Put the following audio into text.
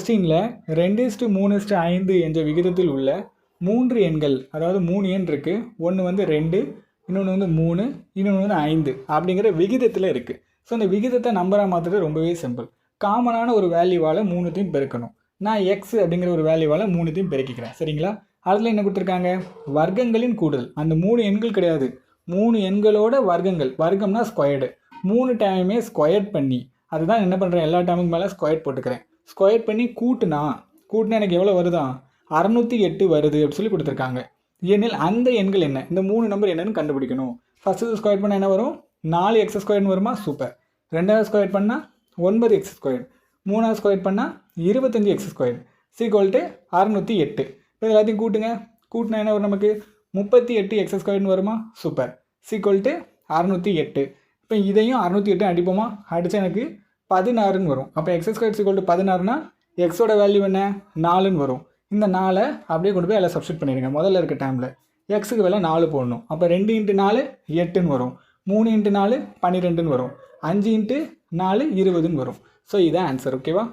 கொஸ்டினில் 2:3:5 என்ற விகிதத்தில் உள்ள 3 எண்கள், அதாவது 3 எண் இருக்குது, ஒன்று வந்து 2, இன்னொன்று வந்து 3, இன்னொன்று வந்து 5 அப்படிங்கிற விகிதத்தில் இருக்குது. ஸோ அந்த விகிதத்தை நம்பராக மாற்றுறது ரொம்பவே சிம்பிள். காமனான ஒரு வேல்யூவால் 3த்தையும் பெருக்கணும். நான் எக்ஸ் அப்படிங்கிற ஒரு வேல்யூவால் 3த்தையும் பெருக்கிக்கிறேன். சரிங்களா? அதில் என்ன கொடுத்துருக்காங்க? வர்க்கங்களின் கூடுதல். அந்த 3 எண்கள் கிடையாது, 3 எண்களோட வர்க்கங்கள். வர்க்கம்னா ஸ்கொயர்டு. 3 டைமே ஸ்கொயர்ட் பண்ணி, அதுதான் என்ன பண்ணுறேன், எல்லா டைமுக்கு மேலே ஸ்கொயர் போட்டுக்கிறேன். ஸ்கொயர் பண்ணி கூட்டினா எனக்கு எவ்வளோ வருதான்? 608 வருது அப்படி சொல்லி கொடுத்துருக்காங்க. ஏனில் அந்த எண்கள் என்ன, இந்த 3 நம்பர் என்னன்னு கண்டுபிடிக்கணும். ஃபஸ்ட்டு ஸ்கொயர் பண்ணால் என்ன வரும்? 4x² வருமா? சூப்பர். ரெண்டாவது ஸ்கொயர் பண்ணால் 9x². மூணாவது ஸ்கொயர் பண்ணால் 25x² = 608. இப்போ எல்லாத்தையும் கூட்டுங்க. கூட்டினா என்ன வரும் நமக்கு? 38x² வருமா? சூப்பர். = 608. இப்போ இதையும் 608 அடிப்போமா? அடித்தா எனக்கு 16ன்னு வரும். அப்போ x² = 16னா எக்ஸோட வேல்யூ என்ன? 4ன்னு வரும். இந்த 4 அப்படியே கொண்டு போய் எல்லாம் சப்ஸ்டிட் பண்ணிடுங்க. முதல்ல இருக்க டைமில் எக்ஸுக்கு வேலை 4 போடணும். அப்போ 2 × 4 8ன்னு வரும். 3 × 4 12ன்னு வரும். 5 × 4 20ன்னு வரும். ஸோ இதான் ஆன்சர். ஓகேவா?